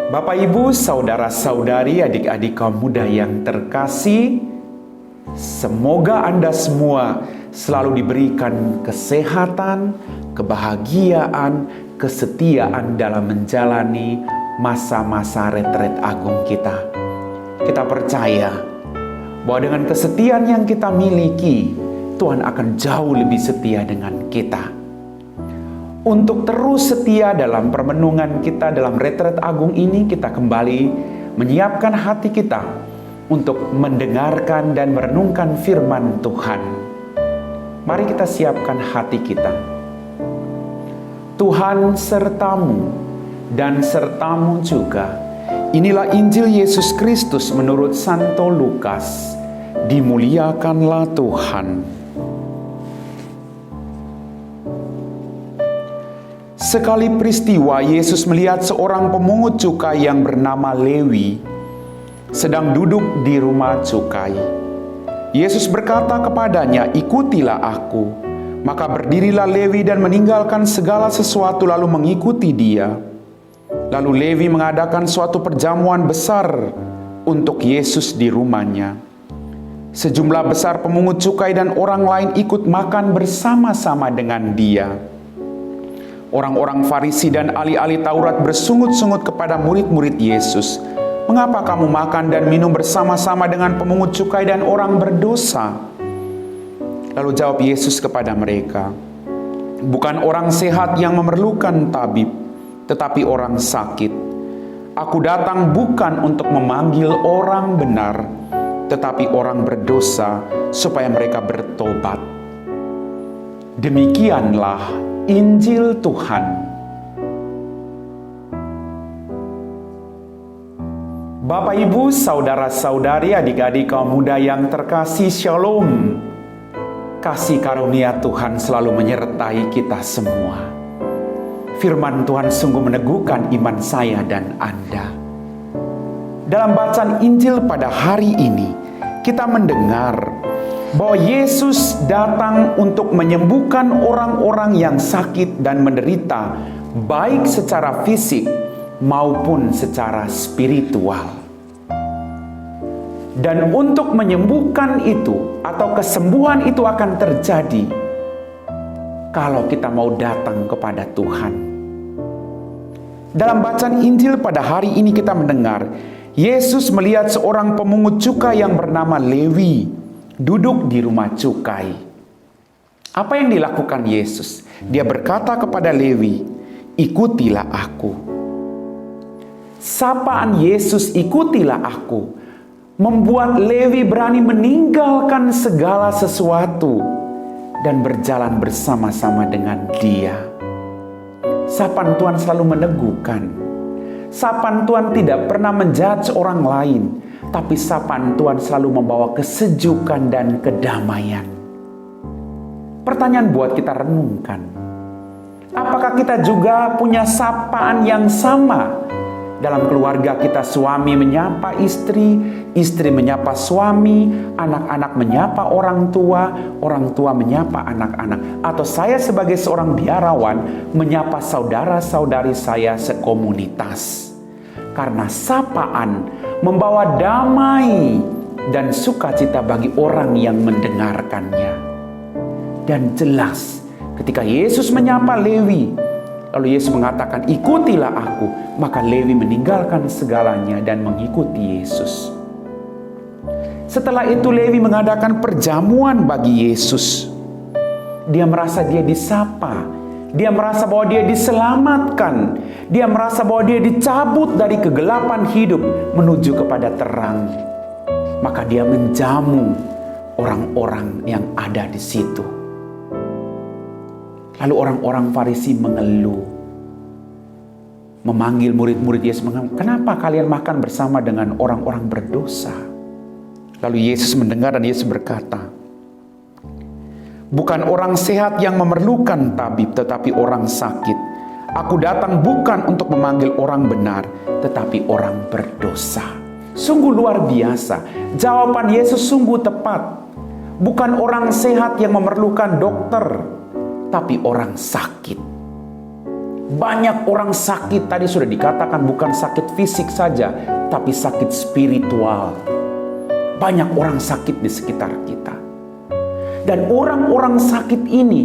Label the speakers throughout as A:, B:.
A: Bapak, Ibu, saudara-saudari, adik-adik kaum muda yang terkasih, semoga Anda semua selalu diberikan kesehatan, kebahagiaan, kesetiaan dalam menjalani masa-masa retret agung kita. Kita percaya bahwa dengan kesetiaan yang kita miliki, Tuhan akan jauh lebih setia dengan kita. Untuk terus setia dalam permenungan kita dalam retret agung ini, kita kembali menyiapkan hati kita untuk mendengarkan dan merenungkan firman Tuhan. Mari kita siapkan hati kita. Tuhan sertamu dan sertamu juga. Inilah Injil Yesus Kristus menurut Santo Lukas. Dimuliakanlah Tuhan. Sekali peristiwa, Yesus melihat seorang pemungut cukai yang bernama Lewi sedang duduk di rumah cukai. Yesus berkata kepadanya, "Ikutilah aku." Maka berdirilah Lewi dan meninggalkan segala sesuatu lalu mengikuti dia. Lalu Lewi mengadakan suatu perjamuan besar untuk Yesus di rumahnya. Sejumlah besar pemungut cukai dan orang lain ikut makan bersama-sama dengan dia. Orang-orang Farisi dan ahli-ahli Taurat bersungut-sungut kepada murid-murid Yesus. "Mengapa kamu makan dan minum bersama-sama dengan pemungut cukai dan orang berdosa?" Lalu jawab Yesus kepada mereka, "Bukan orang sehat yang memerlukan tabib, tetapi orang sakit. Aku datang bukan untuk memanggil orang benar, tetapi orang berdosa supaya mereka bertobat." Demikianlah Injil Tuhan. Bapak, Ibu, saudara-saudari, adik-adik kaum muda yang terkasih, Shalom. Kasih karunia Tuhan selalu menyertai kita semua. Firman Tuhan sungguh meneguhkan iman saya dan Anda. Dalam bacaan Injil pada hari ini, kita mendengar bahwa Yesus datang untuk menyembuhkan orang-orang yang sakit dan menderita, baik secara fisik maupun secara spiritual. Dan untuk menyembuhkan itu atau kesembuhan itu akan terjadi kalau kita mau datang kepada Tuhan. Dalam bacaan Injil pada hari ini kita mendengar Yesus melihat seorang pemungut cukai yang bernama Lewi duduk di rumah cukai. Apa yang dilakukan Yesus? Dia berkata kepada Lewi, "Ikutilah aku." Sapaan Yesus, "Ikutilah aku," membuat Lewi berani meninggalkan segala sesuatu dan berjalan bersama-sama dengan dia. Sapaan Tuhan selalu meneguhkan. Sapaan Tuhan tidak pernah menjudge orang lain, tapi sapaan Tuhan selalu membawa kesejukan dan kedamaian. Pertanyaan buat kita renungkan. Apakah kita juga punya sapaan yang sama? Dalam keluarga kita, suami menyapa istri, istri menyapa suami, anak-anak menyapa orang tua menyapa anak-anak. Atau saya sebagai seorang biarawan menyapa saudara-saudari saya sekomunitas. Karena sapaan membawa damai dan sukacita bagi orang yang mendengarkannya. Dan jelas ketika Yesus menyapa Lewi, lalu Yesus mengatakan, "Ikutilah aku," maka Lewi meninggalkan segalanya dan mengikuti Yesus. Setelah itu Lewi mengadakan perjamuan bagi Yesus. Dia merasa dia disapa. Dia merasa bahwa dia diselamatkan. Dia merasa bahwa dia dicabut dari kegelapan hidup menuju kepada terang. Maka dia menjamu orang-orang yang ada di situ. Lalu orang-orang Farisi mengeluh. Memanggil murid-murid Yesus, "Kenapa kalian makan bersama dengan orang-orang berdosa?" Lalu Yesus mendengar dan Yesus berkata, "Bukan orang sehat yang memerlukan tabib, tetapi orang sakit. Aku datang bukan untuk memanggil orang benar, tetapi orang berdosa." Sungguh luar biasa. Jawaban Yesus sungguh tepat. Bukan orang sehat yang memerlukan dokter, tapi orang sakit. Banyak orang sakit, tadi sudah dikatakan bukan sakit fisik saja, tapi sakit spiritual. Banyak orang sakit di sekitar kita. Dan orang-orang sakit ini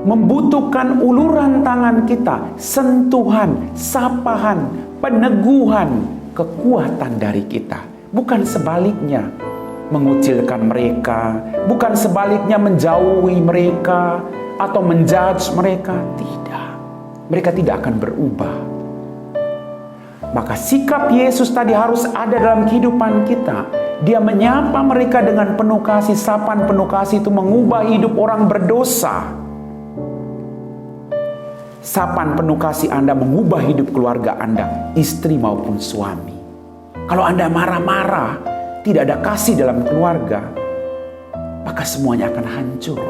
A: membutuhkan uluran tangan kita, sentuhan, sapahan, peneguhan, kekuatan dari kita. Bukan sebaliknya mengucilkan mereka, bukan sebaliknya menjauhi mereka atau menjudge mereka. Tidak, mereka tidak akan berubah. Maka sikap Yesus tadi harus ada dalam kehidupan kita. Dia menyapa mereka dengan penuh kasih. Sapaan penuh kasih itu mengubah hidup orang berdosa. Sapaan penuh kasih Anda mengubah hidup keluarga Anda, istri maupun suami. Kalau Anda marah-marah, tidak ada kasih dalam keluarga, maka semuanya akan hancur.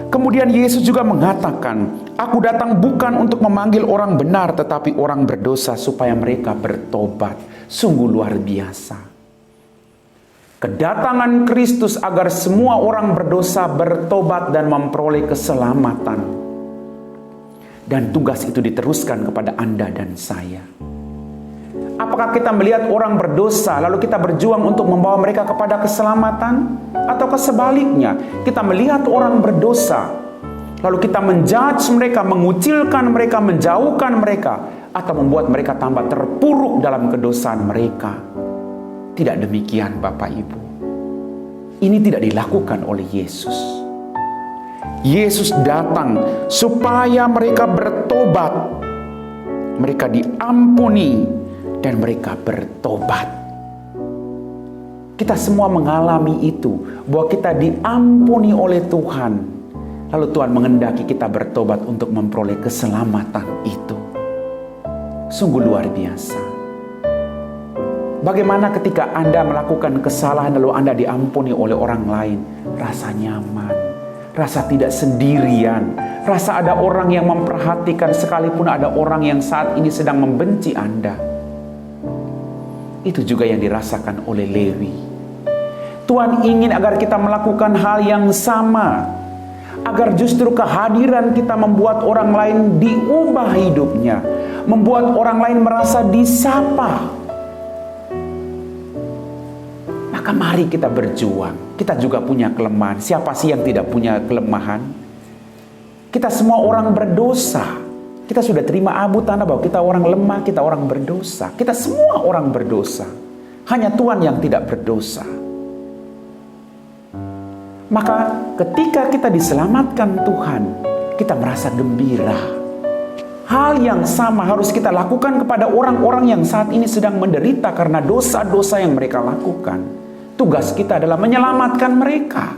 A: Kemudian Yesus juga mengatakan, "Aku datang bukan untuk memanggil orang benar, tetapi orang berdosa supaya mereka bertobat." Sungguh luar biasa. Kedatangan Kristus agar semua orang berdosa bertobat dan memperoleh keselamatan. Dan tugas itu diteruskan kepada Anda dan saya. Apakah kita melihat orang berdosa lalu kita berjuang untuk membawa mereka kepada keselamatan? Atau sebaliknya, kita melihat orang berdosa lalu kita menjudge mereka, mengucilkan mereka, menjauhkan mereka, atau membuat mereka tambah terpuruk dalam kedosaan mereka? Tidak demikian Bapak Ibu. Ini tidak dilakukan oleh Yesus. Yesus datang supaya mereka bertobat, mereka diampuni, dan mereka bertobat. Kita semua mengalami itu, bahwa kita diampuni oleh Tuhan, lalu Tuhan menghendaki kita bertobat untuk memperoleh keselamatan itu. Sungguh luar biasa. Bagaimana ketika Anda melakukan kesalahan lalu Anda diampuni oleh orang lain? Rasa nyaman, rasa tidak sendirian, rasa ada orang yang memperhatikan sekalipun ada orang yang saat ini sedang membenci Anda. Itu juga yang dirasakan oleh Lewi. Tuhan ingin agar kita melakukan hal yang sama, agar justru kehadiran kita membuat orang lain diubah hidupnya, membuat orang lain merasa disapa. Maka mari kita berjuang. Kita juga punya kelemahan. Siapa sih yang tidak punya kelemahan? Kita semua orang berdosa. Kita sudah terima abu tanda bahwa kita orang lemah, kita orang berdosa. Kita semua orang berdosa. Hanya Tuhan yang tidak berdosa. Maka ketika kita diselamatkan Tuhan, kita merasa gembira. Hal yang sama harus kita lakukan kepada orang-orang yang saat ini sedang menderita karena dosa-dosa yang mereka lakukan. Tugas kita adalah menyelamatkan mereka.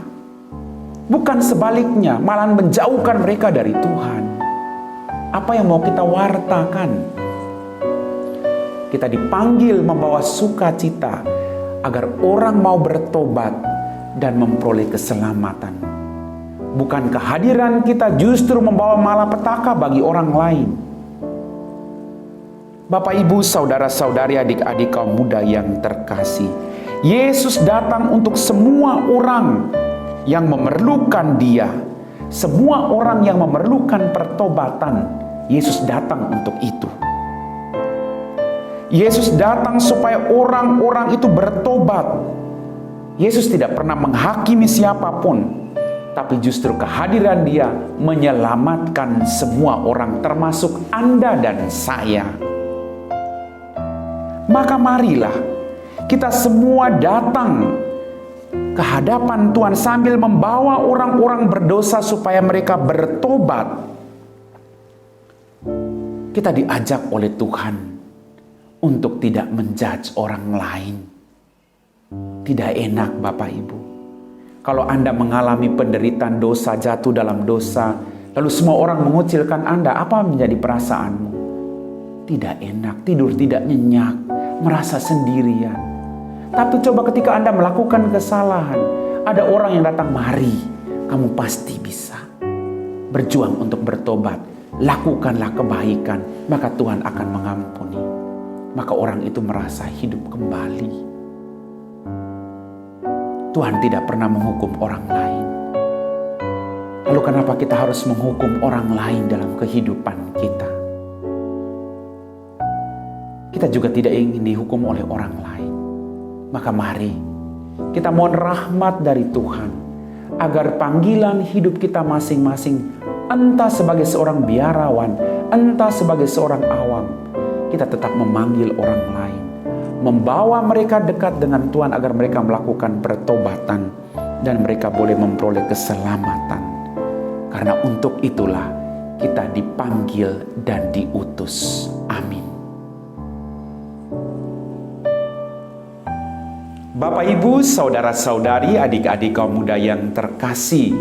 A: Bukan sebaliknya, malah menjauhkan mereka dari Tuhan. Apa yang mau kita wartakan? Kita dipanggil membawa sukacita agar orang mau bertobat dan memperoleh keselamatan. Bukan kehadiran kita justru membawa malapetaka bagi orang lain. Bapak, Ibu, saudara-saudari, adik-adik kaum muda yang terkasih, Yesus datang untuk semua orang yang memerlukan Dia. Semua orang yang memerlukan pertobatan, Yesus datang untuk itu. Yesus datang supaya orang-orang itu bertobat. Yesus tidak pernah menghakimi siapapun, tapi justru kehadiran Dia menyelamatkan semua orang, termasuk Anda dan saya. Maka marilah kita semua datang ke hadapan Tuhan sambil membawa orang-orang berdosa supaya mereka bertobat. Kita diajak oleh Tuhan untuk tidak menjudge orang lain. Tidak enak Bapak Ibu. Kalau Anda mengalami penderitaan dosa, jatuh dalam dosa, lalu semua orang mengucilkan Anda, apa menjadi perasaanmu? Tidak enak, tidur tidak nyenyak, merasa sendirian. Tapi coba ketika Anda melakukan kesalahan, ada orang yang datang, mari, kamu pasti bisa. Berjuang untuk bertobat, lakukanlah kebaikan, maka Tuhan akan mengampuni. Maka orang itu merasa hidup kembali. Tuhan tidak pernah menghukum orang lain. Lalu kenapa kita harus menghukum orang lain dalam kehidupan kita? Kita juga tidak ingin dihukum oleh orang lain. Maka mari kita mohon rahmat dari Tuhan, agar panggilan hidup kita masing-masing, entah sebagai seorang biarawan, entah sebagai seorang awam, kita tetap memanggil orang lain, membawa mereka dekat dengan Tuhan agar mereka melakukan pertobatan dan mereka boleh memperoleh keselamatan. Karena untuk itulah kita dipanggil dan diutus. Amin. Bapak, Ibu, saudara-saudari, adik-adik kaum muda yang terkasih,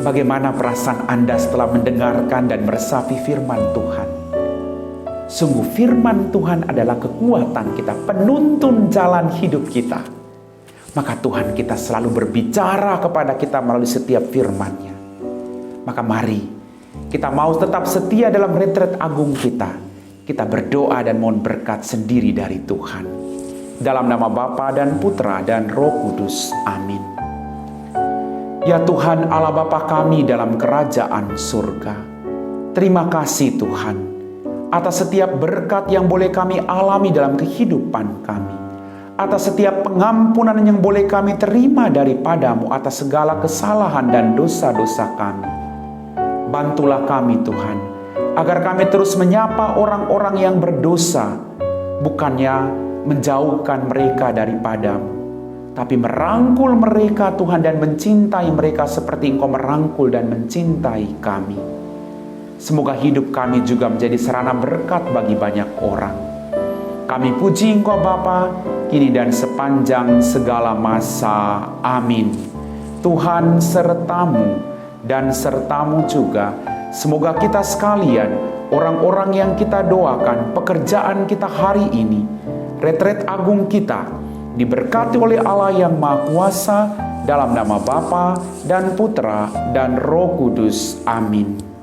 A: bagaimana perasaan Anda setelah mendengarkan dan meresapi firman Tuhan? Sungguh firman Tuhan adalah kekuatan kita, penuntun jalan hidup kita. Maka Tuhan kita selalu berbicara kepada kita melalui setiap firman-Nya. Maka mari kita mau tetap setia dalam retret agung kita. Kita berdoa dan mohon berkat sendiri dari Tuhan. Dalam nama Bapa dan Putra dan Roh Kudus. Amin. Ya Tuhan Allah Bapa kami dalam kerajaan surga, terima kasih Tuhan atas setiap berkat yang boleh kami alami dalam kehidupan kami, atas setiap pengampunan yang boleh kami terima daripadamu atas segala kesalahan dan dosa-dosa kami. Bantulah kami Tuhan, agar kami terus menyapa orang-orang yang berdosa, bukannya menjauhkan mereka daripadamu, tapi merangkul mereka Tuhan dan mencintai mereka seperti Engkau merangkul dan mencintai kami. Semoga hidup kami juga menjadi sarana berkat bagi banyak orang. Kami puji Engkau Bapa, kini dan sepanjang segala masa. Amin. Tuhan sertamu dan sertamu juga. Semoga kita sekalian, orang-orang yang kita doakan, pekerjaan kita hari ini, retret agung kita, diberkati oleh Allah yang Maha Kuasa, dalam nama Bapa dan Putra dan Roh Kudus. Amin.